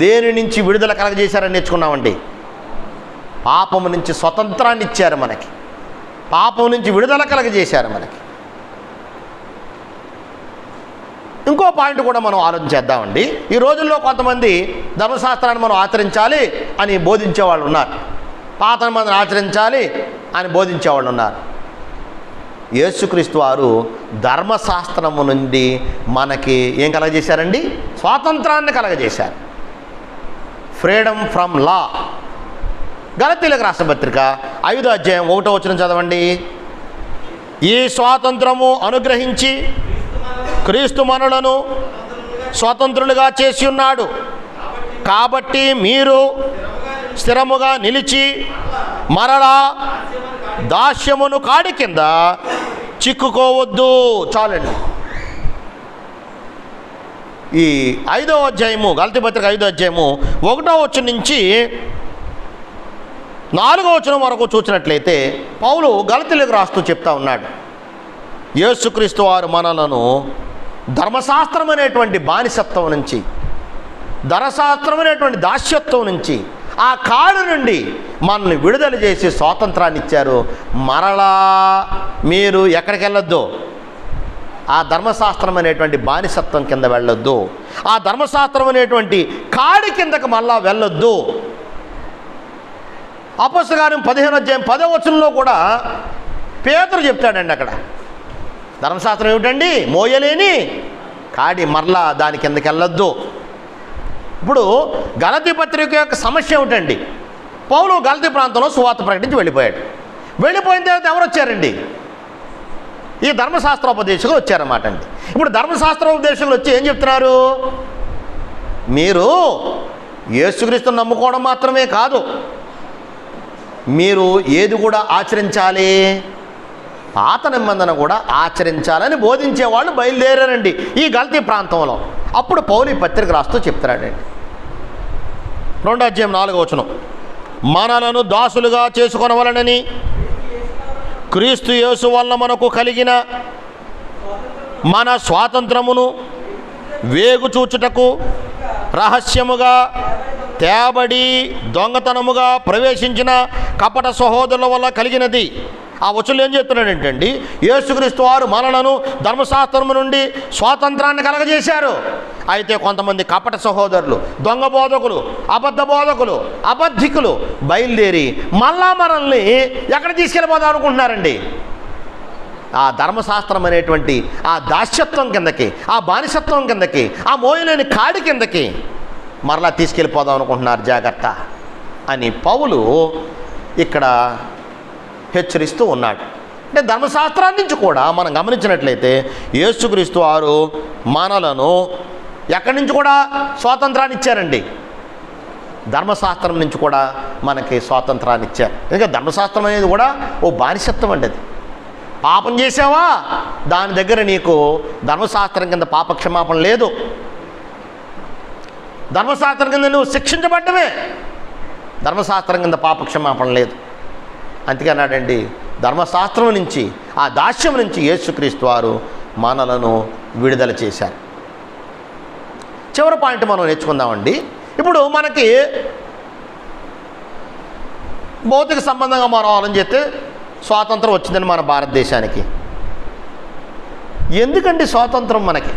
దేని నుంచి విడుదల కలగజేశారని నేర్చుకున్నామండి. పాపము నుంచి స్వతంత్రాన్ని ఇచ్చారు మనకి, పాపం నుంచి విడుదల కలగజేశారు మనకి. ఇంకో పాయింట్ కూడా మనం ఆలోచించేద్దామండి. ఈ రోజుల్లో కొంతమంది ధర్మశాస్త్రాన్ని మనం ఆచరించాలి అని బోధించేవాళ్ళు ఉన్నారు, పాత నిబంధనను ఆచరించాలి అని బోధించేవాళ్ళు ఉన్నారు. యేసుక్రీస్తు వారు ధర్మశాస్త్రము నుండి మనకి ఏం కలగజేశారండి? స్వాతంత్రాన్ని కలగజేశారు. ఫ్రీడమ్ ఫ్రమ్ లా. గలతీయులకు రాసిన పత్రిక 5:1 చదవండి. ఈ స్వాతంత్రము అనుగ్రహించి క్రీస్తు మనలను స్వతంత్రులుగా చేసి ఉన్నాడు. కాబట్టి మీరు స్థిరముగా నిలిచి మరలా దాస్యమును కాడి కింద చిక్కుకోవద్దు. చాలండి. ఈ 5వ అధ్యాయము, గలతీ పత్రిక 5వ అధ్యాయము 1వ నుంచి 4వ వరకు చూసినట్లయితే పౌలు గలతీయులకు రాస్తూ చెప్తా ఉన్నాడు, యేసుక్రీస్తు వారు మనలను ధర్మశాస్త్రం అనేటువంటి బానిసత్వం నుంచి, ధర్మశాస్త్రం అనేటువంటి దాస్యత్వం నుంచి, ఆ కాడు నుండి మనల్ని విడుదల చేసి స్వాతంత్రాన్ని ఇచ్చారు. మరలా మీరు ఎక్కడికి వెళ్ళొద్దు, ఆ ధర్మశాస్త్రం అనేటువంటి బానిసత్వం కింద వెళ్ళొద్దు, ఆ ధర్మశాస్త్రం అనేటువంటి కాడి కిందకు మళ్ళా వెళ్ళొద్దు. అపోస్తలుల కార్యం 15వ అధ్యాయం 10వ వచనంలో కూడా పేతురు చెప్తాడండి అక్కడ, ధర్మశాస్త్రం ఏమిటండి? మోయలేని కాడి, మరలా దాని కిందకి వెళ్ళొద్దు. ఇప్పుడు గలతీ పత్రిక యొక్క సమస్య ఏమిటండి? పౌలు గలతీ ప్రాంతంలో సువార్త ప్రకటించి వెళ్ళిపోయాడు. వెళ్ళిపోయిన తర్వాత ఎవరు వచ్చారండి? ఈ ధర్మశాస్త్రోపదేశకులు వచ్చారన్నమాట అండి. ఇప్పుడు ధర్మశాస్త్రోపదేశకులు వచ్చి ఏం చెప్తున్నారు? మీరు యేసుక్రీస్తుని నమ్ముకోవడం మాత్రమే కాదు, మీరు ఏది కూడా ఆచరించాలి, పాత నిబంధన కూడా ఆచరించాలని బోధించేవాళ్ళు బయలుదేరారండి ఈ గలతీ ప్రాంతంలో. అప్పుడు పౌలు ఈ పత్రిక రాస్తూ చెప్తున్నాడండి, 2వ అధ్యాయం 4వ వచనం, మనలను దాసులుగా చేసుకొనవలనని క్రీస్తు యేసు వల్ల మనకు కలిగిన మన స్వాతంత్రమును వేగుచూచుటకు రహస్యముగా తేబడి దొంగతనముగా ప్రవేశించిన కపట సహోదరుల వల్ల కలిగినది. ఆ వచనం ఏం చెప్తున్నాడంటండి? యేసుక్రీస్తు వారు మనలను ధర్మశాస్త్రము నుండి స్వాతంత్రాన్ని కలగజేశారు. అయితే కొంతమంది కపట సహోదరులు, దొంగ బోధకులు, అబద్ధ బోధకులు, అబద్ధికులు బయలుదేరి మళ్ళా మనల్ని ఎక్కడ తీసుకెళ్ళిపోదాం అనుకుంటున్నారండి? ఆ ధర్మశాస్త్రం అనేటువంటి ఆ దాస్యత్వం కిందకి, ఆ బానిసత్వం కిందకి, ఆ మోయలేని కాడి కిందకి మరలా తీసుకెళ్ళిపోదాం అనుకుంటున్నారు, జాగ్రత్త అని పౌలు ఇక్కడ హెచ్చరిస్తూ ఉన్నాడు. అంటే ధర్మశాస్త్రాన్ని నుంచి కూడా మనం గమనించినట్లయితే యేసుక్రీస్తు వారు మనలను ఎక్కడి నుంచి కూడా స్వాతంత్రాన్ని ఇచ్చారండి? ధర్మశాస్త్రం నుంచి కూడా మనకి స్వాతంత్రాన్ని ఇచ్చారు. ఎందుకంటే ధర్మశాస్త్రం అనేది కూడా ఓ బానిసత్వం అండి. అది పాపం చేసావా, దాని దగ్గర నీకు ధర్మశాస్త్రం కింద పాప క్షమాపణ లేదు. ధర్మశాస్త్రం కింద నువ్వు శిక్షించబడ్డమే, ధర్మశాస్త్రం కింద పాప క్షమాపణ లేదు. అందుకే అన్నాడండి, ధర్మశాస్త్రం నుంచి, ఆ దాస్యం నుంచి యేసుక్రీస్తు వారు మనలను విడుదల చేశారు. చివరి పాయింట్ మనం నేర్చుకుందామండి. ఇప్పుడు మనకి భౌతిక సంబంధంగా మనం ఆలోచిస్తే స్వాతంత్రం వచ్చిందని మన భారతదేశానికి. ఎందుకండి స్వాతంత్రం మనకి?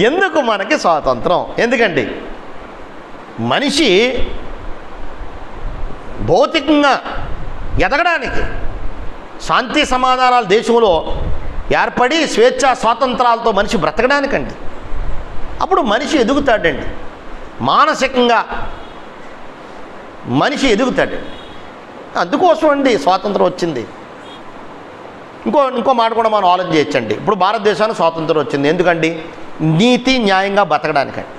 ఎందుకు మనకి స్వాతంత్రం? ఎందుకండి? మనిషి భౌతికంగా ఎదగడానికి, శాంతి సమాధానాలు దేశంలో ఏర్పడి స్వేచ్ఛ స్వాతంత్రాలతో మనిషి బ్రతకడానికండి. అప్పుడు మనిషి ఎదుగుతాడండి, మానసికంగా మనిషి ఎదుగుతాడండి. అందుకోసం అండి స్వాతంత్రం వచ్చింది. ఇంకో మాట కూడా మనం ఆలోచన చేయొచ్చండి. ఇప్పుడు భారతదేశానికి స్వాతంత్రం వచ్చింది ఎందుకండి? నీతి న్యాయంగా బతకడానికండి,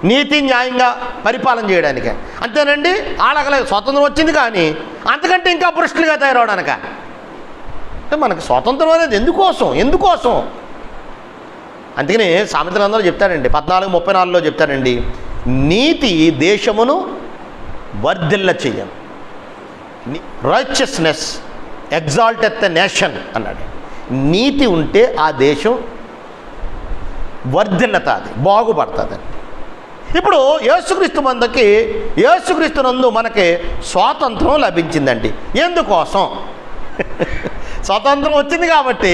నీతి న్యాయంగా పరిపాలన చేయడానికే. అంతేనండి, వాళ్ళకి స్వాతంత్రం వచ్చింది కానీ అంతకంటే ఇంకా భ్రష్టులుగా తయారవడానిక. అంటే మనకి స్వాతంత్రం అనేది ఎందుకోసం? అందుకని సామెతలందరూ చెప్తారండి, 14:34లో చెప్తారండి, నీతి దేశమును వర్ధిల్ల చెయ్యను, రైచియస్నెస్ ఎగ్జాల్టెత్ ద నేషన్ అన్నాడు. నీతి ఉంటే ఆ దేశం వర్ధిల్లతాది, బాగుపడుతుంది. ఇప్పుడు యేసుక్రీస్తు నందు మనకి స్వాతంత్రం లభించిందండి. ఎందుకోసం? స్వాతంత్రం వచ్చింది కాబట్టి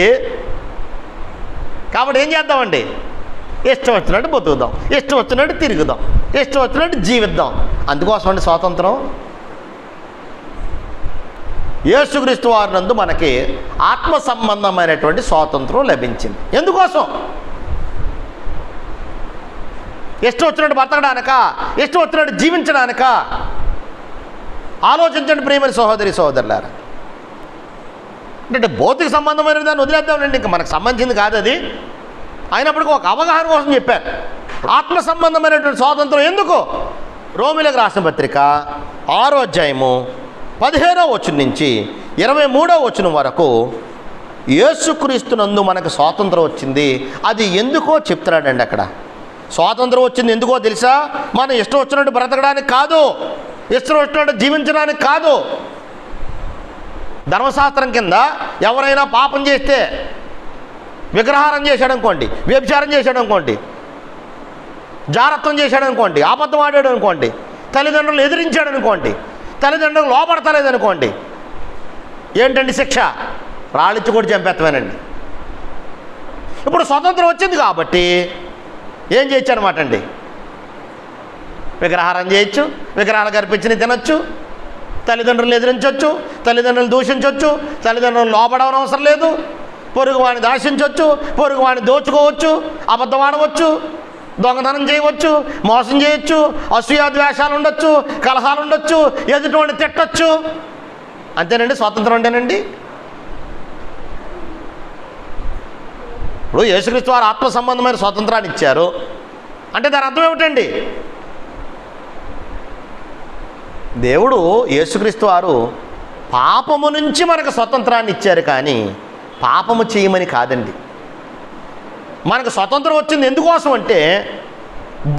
ఏం చేద్దామండి? ఇష్టం వచ్చినట్టు బతుకుదాం, ఇష్టం వచ్చినట్టు తిరుగుదాం, ఇష్టం వచ్చినట్టు జీవిద్దాం. అందుకోసం అండి స్వాతంత్రం. యేసుక్రీస్తు వారి నందు మనకి ఆత్మ సంబంధమైనటువంటి స్వాతంత్రం లభించింది. ఎందుకోసం? ఇష్టం వచ్చినట్టు బతకడానిక, ఇష్టం వచ్చినట్టు జీవించడానిక? ఆలోచించండి ప్రియమైన సహోదరులారా. అంటే భౌతిక సంబంధమైన దాన్ని వదిలేద్దామండి, ఇంకా మనకు సంబంధించింది కాదు అది. అయినప్పటికీ ఒక అవగాహన కోసం చెప్పారు. ఆత్మ సంబంధమైనటువంటి స్వాతంత్రం ఎందుకు? రోమీయులకు రాసిన పత్రిక 6వ అధ్యాయము 15వ వచనం నుంచి 23వ వచనం వరకు యేసుక్రీస్తు నందు మనకు స్వాతంత్రం వచ్చింది. అది ఎందుకో చెప్తున్నాడండి అక్కడ. స్వాతంత్రం వచ్చింది ఎందుకో తెలుసా? మనం ఇష్టం వచ్చినట్టు బ్రతకడానికి కాదు, ఇష్టం వచ్చినట్టు జీవించడానికి కాదు. ధర్మశాస్త్రం కింద ఎవరైనా పాపం చేస్తే, విగ్రహారం చేశాడు అనుకోండి, వ్యభిచారం చేశాడు అనుకోండి, జారత్వం చేశాడు అనుకోండి, అబద్ధం ఆడాడు అనుకోండి, తల్లిదండ్రులు ఎదిరించాడు అనుకోండి, తల్లిదండ్రులు లోపడతలేదనుకోండి, ఏంటండి శిక్ష? రాళ్ళిచ్చి కూడా చంపేస్తామేనండి. ఇప్పుడు స్వతంత్రం వచ్చింది కాబట్టి ఏం చేయొచ్చు అనమాట అండి, విగ్రహారం చేయొచ్చు, విగ్రహాలు కనిపించి తినొచ్చు, తల్లిదండ్రులను ఎదిరించవచ్చు, తల్లిదండ్రులను దూషించవచ్చు, తల్లిదండ్రులను లోపడవని అవసరం లేదు, పొరుగువాడిని దాశించవచ్చు, పొరుగువాడిని దోచుకోవచ్చు, అబద్ధం ఆడవచ్చు, దొంగతనం చేయవచ్చు, మోసం చేయొచ్చు, అసూయాద్వేషాలు ఉండొచ్చు, కలహాలు ఉండొచ్చు, ఎదుటివాడిని తిట్టచ్చు. అంతేనండి స్వాతంత్రం అంటేనండి. ఇప్పుడు యేసుక్రీస్తు వారు ఆత్మ సంబంధమైన స్వాతంత్రాన్ని ఇచ్చారు అంటే దాని అర్థం ఏమిటండి? దేవుడు యేసుక్రీస్తు వారు పాపము నుంచి మనకు స్వతంత్రాన్ని ఇచ్చారు, కానీ పాపము చేయమని కాదండి. మనకు స్వతంత్రం వచ్చింది ఎందుకోసం అంటే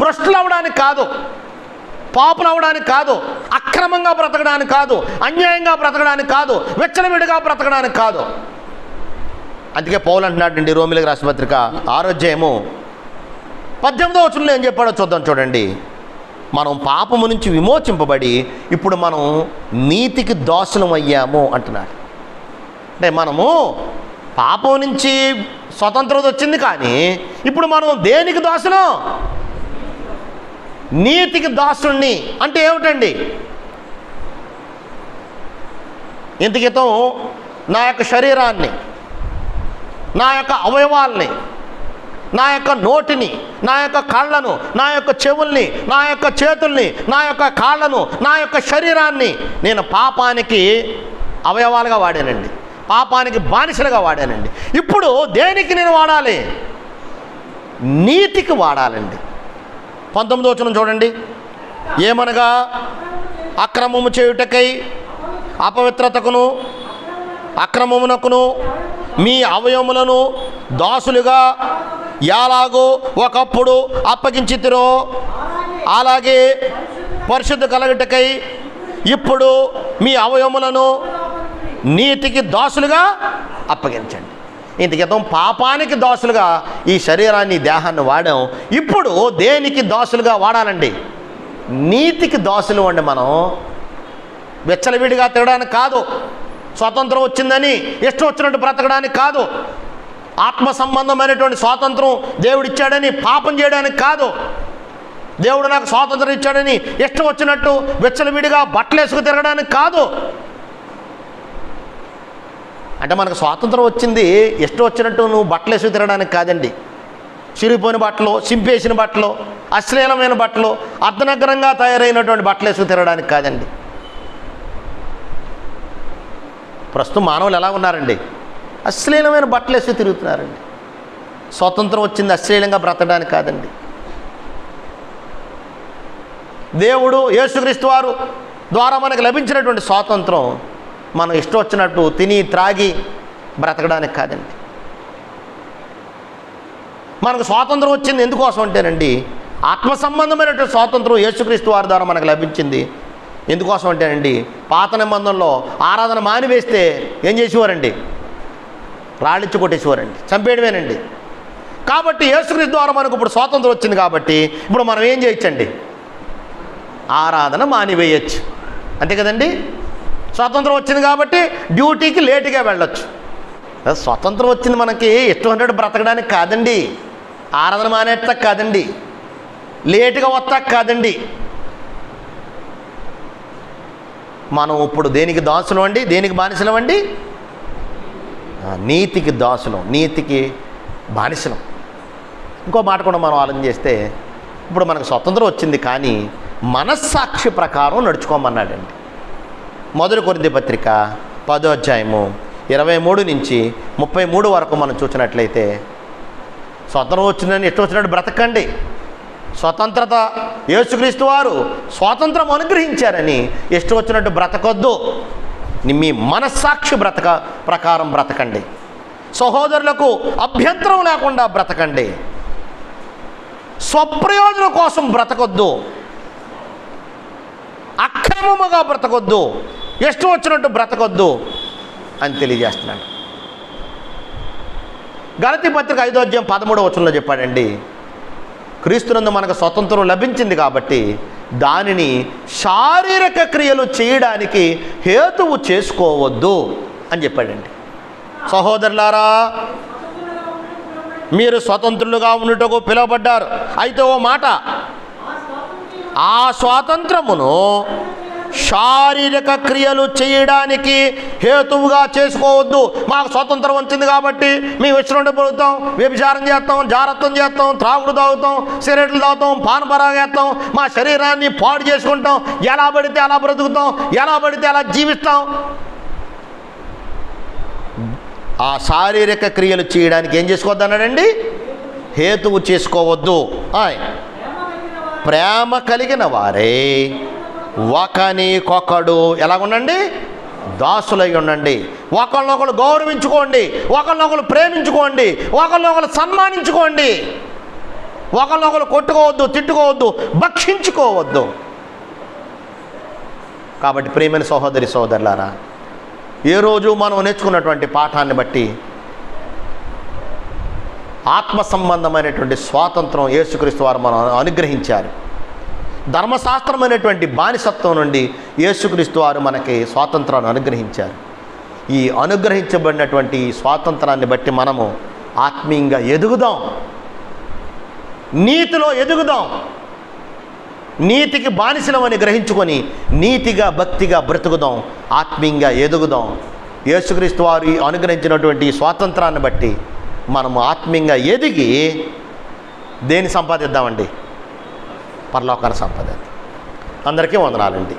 భ్రష్టులు అవ్వడానికి కాదు, పాపులు అవ్వడానికి కాదు, అక్రమంగా బ్రతకడానికి కాదు, అన్యాయంగా బ్రతకడానికి కాదు, విచ్చలవిడిగా బ్రతకడానికి కాదు. అందుకే పౌలు అంటున్నాడండి రోమిలకు రాసిన పత్రిక 6వ అధ్యాయము 18వ వచనంలో ఏం చెప్పాడో చూద్దాం. చూడండి, మనం పాపము నుంచి విమోచింపబడి ఇప్పుడు మనం నీతికి దాసులం అయ్యాము అంటున్నాడు. అంటే మనము పాపం నుంచి స్వతంత్రత వచ్చింది, కానీ ఇప్పుడు మనం దేనికి దాసులం? నీతికి దాసుణ్ణి. అంటే ఏమిటండి? ఇంత క్రితం నా యొక్క శరీరాన్ని, నా యొక్క అవయవాల్ని, నా యొక్క నోటిని, నా యొక్క కళ్ళను, నా యొక్క చెవుల్ని, నా యొక్క చేతుల్ని, నా యొక్క కాళ్ళను, నా యొక్క శరీరాన్ని నేను పాపానికి అవయవాలుగా వాడానండి, పాపానికి బానిసలుగా వాడానండి. ఇప్పుడు దేనికి నేను వాడాలి? నీతికి వాడాలండి. 19వ వచనం చూడండి, ఏమనగా అక్రమము చేయుటకై అపవిత్రతకును అక్రమమునకును మీ అవయవములను దాసులుగా ఎలాగో ఒకప్పుడు అప్పగించితిరో అలాగే పరిశుద్ధ కలుగుటకై ఇప్పుడు మీ అవయవములను నీతికి దాసులుగా అప్పగించండి. ఇంత క్రితం పాపానికి దాసులుగా ఈ శరీరాన్ని, దేహాన్ని వాడాం. ఇప్పుడు దేనికి దాసులుగా వాడాలండి? నీతికి దాసులు అండి. మనం వెచ్చలవిడిగా తిరగడానికి కాదు, స్వాతంత్రం వచ్చిందని ఇష్టం వచ్చినట్టు బ్రతకడానికి కాదు, ఆత్మ సంబంధమైనటువంటి స్వాతంత్రం దేవుడిచ్చాడని పాపం చేయడానికి కాదు, దేవుడు నాకు స్వాతంత్రం ఇచ్చాడని ఇష్టం వచ్చినట్టు వెచ్చలవిడిగా బట్టలు వేసుకు తిరగడానికి కాదు. అంటే మనకు స్వాతంత్రం వచ్చింది ఇష్టం వచ్చినట్టు నువ్వు బట్టలు వేసుకు తిరగడానికి కాదండి. చిరిగిపోయిన బట్టలు, చింపేసిన బట్టలు, అశ్లీలమైన బట్టలు, అర్ధనగ్నంగా తయారైనటువంటి బట్టలు వేసుకు తిరగడానికి కాదండి. ప్రస్తుతం మానవులు ఎలా ఉన్నారండి? అశ్లీలమైన బట్టలు వేసి తిరుగుతున్నారండి. స్వాతంత్రం వచ్చింది అశ్లీలంగా బ్రతకడానికి కాదండి. దేవుడు యేసుక్రీస్తు వారు ద్వారా మనకు లభించినటువంటి స్వాతంత్రం మనం ఇష్టం వచ్చినట్టు తిని త్రాగి బ్రతకడానికి కాదండి. మనకు స్వాతంత్రం వచ్చింది ఎందుకోసం అంటేనండి, ఆత్మ సంబంధమైనటువంటి స్వాతంత్రం యేసుక్రీస్తు వారి ద్వారా మనకు లభించింది. ఎందుకోసం అంటేనండి, పాత నిబంధనలో ఆరాధన మానివేస్తే ఏం చేసేవారండి? రాళ్ళిచ్చి కొట్టేసేవారండి, చంపేయడమేనండి. కాబట్టి యేసుక్రీస్తు ద్వారా మనకు ఇప్పుడు స్వాతంత్రం వచ్చింది కాబట్టి ఇప్పుడు మనం ఏం చేయొచ్చండి? ఆరాధన మానివేయచ్చు. అంతే కదండి. స్వాతంత్రం వచ్చింది కాబట్టి డ్యూటీకి లేటుగా వెళ్ళొచ్చు. స్వాతంత్రం వచ్చింది మనకి ఇష్టం ఉన్నట్టు బ్రతకడానికి కాదండి, ఆరాధన మానేస్తాక కాదండి, లేటుగా వస్తాక కాదండి. మనం ఇప్పుడు దేనికి దాసులం అండి? దేనికి బానిసలం అండి? నీతికి దాసులం, నీతికి బానిసలం. ఇంకో మాట కూడా మనం ఆలోచన చేస్తే, ఇప్పుడు మనకు స్వతంత్రం వచ్చింది కానీ మనస్సాక్షి ప్రకారం నడుచుకోమన్నాడండి. 1 కొరింథీ పత్రిక 10వ అధ్యాయము 23 నుంచి 33 వరకు మనం చూసినట్లయితే, స్వతంత్రం వచ్చిందని ఇష్టం వచ్చినట్టు బ్రతకండి. స్వతంత్రత యేసుక్రీస్తు వారు స్వాతంత్రం అనుగ్రహించారని ఇష్టం వచ్చినట్టు బ్రతకొద్దు. మీ మనస్సాక్షి ప్రకారం బ్రతకండి. సహోదరులకు అభ్యంతరం లేకుండా బ్రతకండి. స్వప్రయోజనం కోసం బ్రతకొద్దు, అక్రమముగా బ్రతకొద్దు, ఇష్టం వచ్చినట్టు బ్రతకొద్దు అని తెలియజేస్తున్నాడు. గలతీ పత్రిక 5వ అధ్యాయం 13వ వచనంలో చెప్పాడండి, క్రీస్తునందు మనకు స్వతంత్రం లభించింది కాబట్టి దానిని శారీరక క్రియలు చేయడానికి హేతువు చేసుకోవద్దు అని చెప్పాడండి. సహోదరులారా, మీరు స్వతంత్రులుగా ఉండుటకు పిలువబడ్డారు. అయితే ఓ మాట, ఆ స్వాతంత్రమును శారీరక క్రియలు చేయడానికి హేతువుగా చేసుకోవద్దు. మాకు స్వాతంత్రం వచ్చింది కాబట్టి మేము ఇష్టం పొలుగుతాం, వ్యభిచారం చేస్తాం, జారత్వం చేస్తాం, త్రాగుడు తాగుతాం, సిగరెట్లు తాగుతాం, పానపరాగ చేస్తాం, మా శరీరాన్ని పాడు చేసుకుంటాం, ఎలా పడితే అలా బ్రతుకుతాం, ఎలా పడితే అలా జీవిస్తాం. ఆ శారీరక క్రియలు చేయడానికి ఏం చేసుకోవద్దు అన్నాడండి? హేతువు చేసుకోవద్దు. ప్రేమ కలిగిన వారే ఒకనికొకడు ఎలాగుండండి? దాసులై ఉండండి. ఒకరినొకరు గౌరవించుకోండి, ఒకరినొకరు ప్రేమించుకోండి, ఒకరినొకరు సన్మానించుకోండి. ఒకరినొకరు కొట్టుకోవద్దు, తిట్టుకోవద్దు, భక్షించుకోవద్దు. కాబట్టి ప్రియమైన సహోదరి సహోదరులారా, ఏ రోజు మనం నేర్చుకున్నటువంటి పాఠాన్ని బట్టి ఆత్మ సంబంధమైనటువంటి స్వాతంత్రం యేసుక్రీస్తు వారు మనం అనుగ్రహించారు. ధర్మశాస్త్రమైనటువంటి బానిసత్వం నుండి యేసుక్రీస్తు వారు మనకి స్వాతంత్రాన్ని అనుగ్రహించారు. ఈ అనుగ్రహించబడినటువంటి స్వాతంత్రాన్ని బట్టి మనము ఆత్మీయంగా ఎదుగుదాం, నీతిలో ఎదుగుదాం, నీతికి బానిసలమని గ్రహించుకొని నీతిగా భక్తిగా బ్రతుకుదాం, ఆత్మీయంగా ఎదుగుదాం. యేసుక్రీస్తు వారు అనుగ్రహించినటువంటి స్వాతంత్రాన్ని బట్టి మనము ఆత్మీయంగా ఎదిగి దేన్ని సంపాదిద్దామండి? పరలోకాన్ని సంపాదిద్దాం. అందరికీ వందనాలండి.